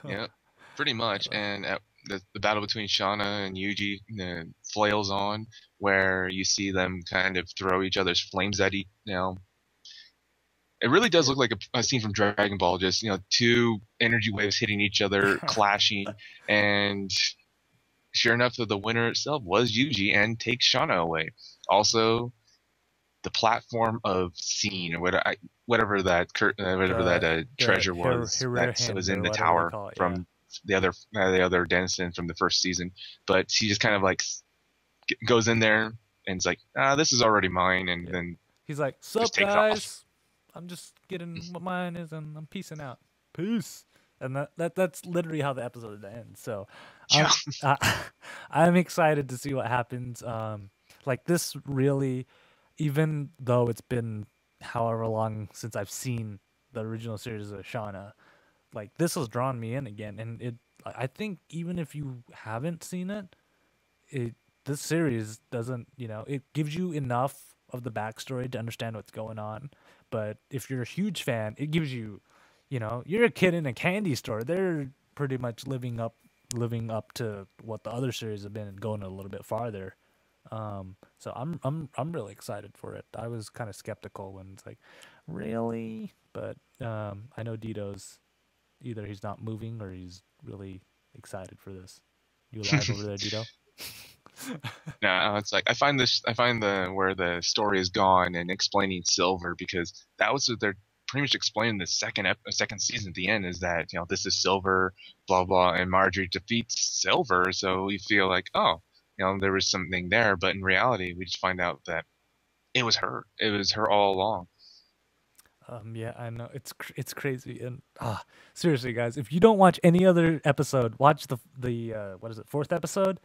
Yeah, pretty much. And at the battle between Shana and Yuji flails on, where you see them kind of throw each other's flames at each. It really does look like a scene from Dragon Ball, just two energy waves hitting each other, clashing, and sure enough, the winner itself was Yuji and takes Shana away. Also, the platform of scene, or whatever that treasure was that was in the tower from the other denizen from the first season. But he just kind of goes in there and it's like, this is already mine, and then he's like, "Sup, guys? I'm just getting what mine is, and I'm peacing out. Peace." and that's literally how the episode ends. So, Yeah. uh, I'm excited to see what happens. Like this really, even though it's been however long since I've seen the original series of Shauna, like this has drawn me in again, and I think even if you haven't seen it, this series doesn't, it gives you enough of the backstory to understand what's going on. But if you're a huge fan, it gives you, you're a kid in a candy store. They're pretty much living up to what the other series have been and going a little bit farther. So I'm really excited for it. I was kind of skeptical when it's like, really, but I know Dito's either he's not moving or he's really excited for this. You alive over there, Dito? No, it's like I find the where the story is gone and explaining Silver, because that was what they're pretty much explaining the second season at the end, is that this is Silver, blah blah, and Marjorie defeats Silver, so we feel like, oh, there was something there, but in reality we just find out that it was her all along. Yeah, I know it's crazy, and seriously, guys, if you don't watch any other episode, watch the what is it, fourth episode,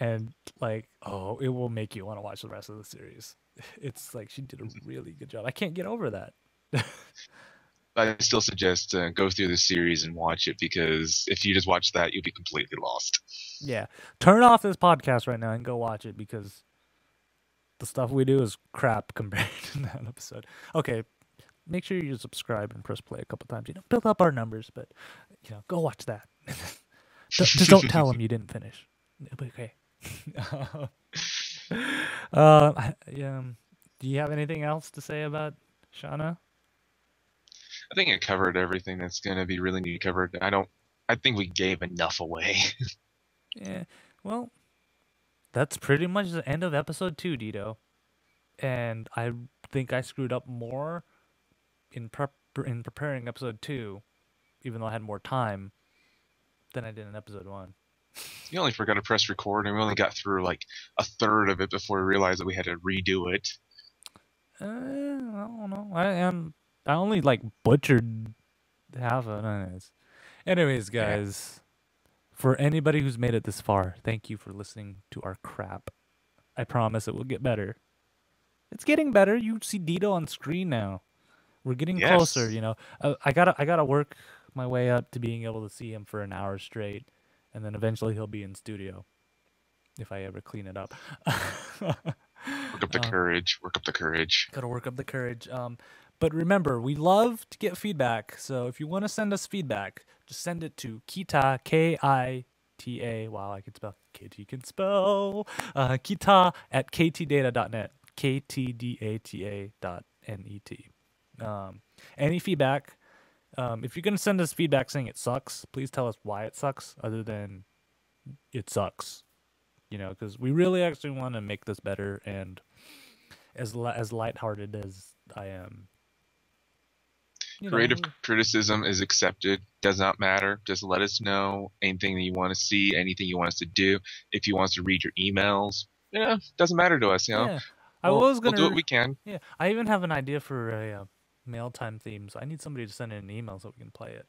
and like, oh, it will make you want to watch the rest of the series. It's like she did a really good job. I can't get over that. But I still suggest go through the series and watch it, because if you just watch that, you'll be completely lost. Yeah, turn off this podcast right now and go watch it, because the stuff we do is crap compared to that episode. Okay, make sure you subscribe and press play a couple times. Build up our numbers, but go watch that. Just don't tell them you didn't finish. It'll be okay. Yeah. Do you have anything else to say about Shauna? I think it covered everything that's going to be really needed covered. I think we gave enough away. Yeah. Well, that's pretty much the end of episode 2, Dito. And I think I screwed up more in preparing episode 2, even though I had more time, than I did in episode 1. You only forgot to press record, and we only got through like a third of it before we realized that we had to redo it. I don't know. I only like butchered half of it. Anyways, guys, for anybody who's made it this far, thank you for listening to our crap. I promise it will get better. It's getting better. You see Deedo on screen now. We're getting closer. I gotta work my way up to being able to see him for an hour straight, and then eventually he'll be in studio if I ever clean it up. Work up the courage. Work up the courage. Gotta work up the courage. But remember, we love to get feedback. So if you want to send us feedback, just send it to Kita, Kita. Wow, I can spell. KT can spell. Kita at ktdata.net. ktdata.net. Any feedback. If you're gonna send us feedback saying it sucks, please tell us why it sucks, other than it sucks. Because we really actually want to make this better, and as lighthearted as I am. Creative criticism is accepted. Does not matter. Just let us know anything that you want to see, anything you want us to do. If you want us to read your emails, doesn't matter to us. Yeah. We'll do what we can. Yeah, I even have an idea for a mail time theme, so I need somebody to send in an email so we can play it.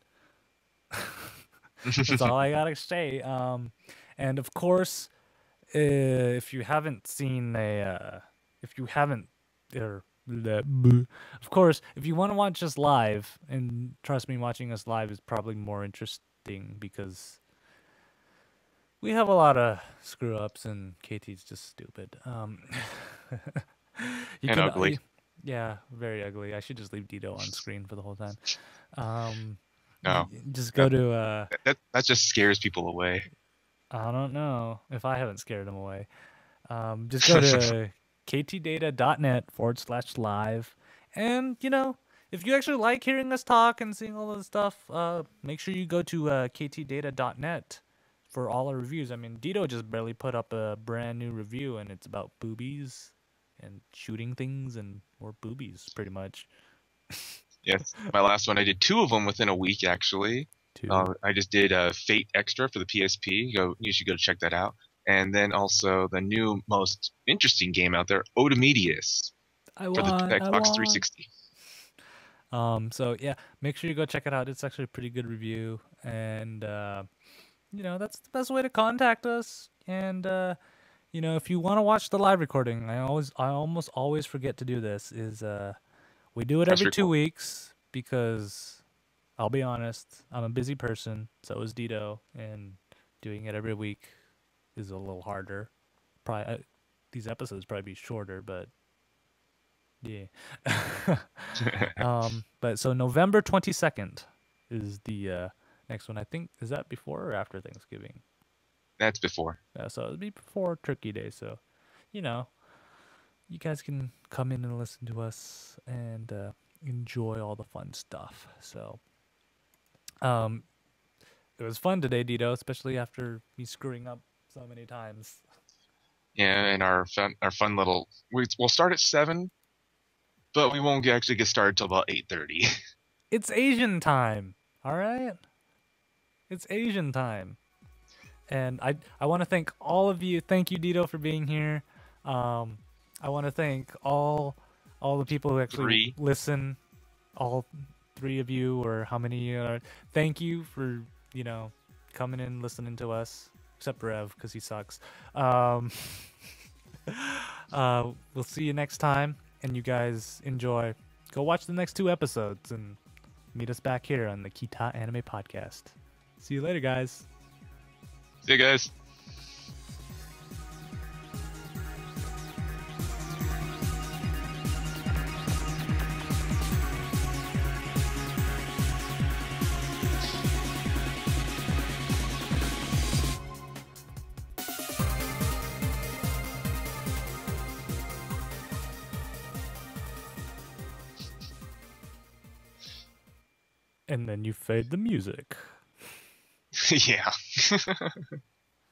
That's all I gotta say. And of course, if you haven't seen of course, if you want to watch us live, and trust me, watching us live is probably more interesting because we have a lot of screw ups and KT's just stupid. And ugly. Yeah, very ugly. I should just leave Deedo on screen for the whole time. No. Just go to that just scares people away. I don't know if I haven't scared them away. Just go to ktdata.net/live. And, if you actually like hearing us talk and seeing all this stuff, make sure you go to ktdata.net for all our reviews. I mean, Deedo just barely put up a brand new review, and it's about boobies and shooting things and more boobies, pretty much. Yes, my last one, I did 2 of them within a week, actually. 2. I just did Fate Extra for the PSP. You should go check that out. And then also the new, most interesting game out there, Odemedius, for the Xbox 360. So yeah, make sure you go check it out. It's actually a pretty good review, and that's the best way to contact us. And if you want to watch the live recording, I almost always forget to do this. Is we do it Press every two record. weeks because I'll be honest, I'm a busy person. So is Deedo, and doing it every week is a little harder. Probably these episodes probably be shorter, but yeah. But so November 22nd is the next one. I think is that before or after Thanksgiving? That's before. So it'll be before Turkey Day. So, you know, you guys can come in and listen to us and enjoy all the fun stuff. So, um, it was fun today, Dito, especially after me screwing up so many times. Yeah, and our fun little we'll start at 7, but we won't actually get started till about 8:30. It's Asian time, all right? It's Asian time. And I want to thank all of you. Thank you, Dito, for being here. I want to thank all the people who actually 3. listen, all three of you or how many you are. Thank you for coming in, listening to us. Except Rev, because he sucks. We'll see you next time, and you guys enjoy. Go watch the next 2 episodes and meet us back here on the Ktdata Anime Podcast. See you later, guys. See you guys. And then you fade the music. Yeah.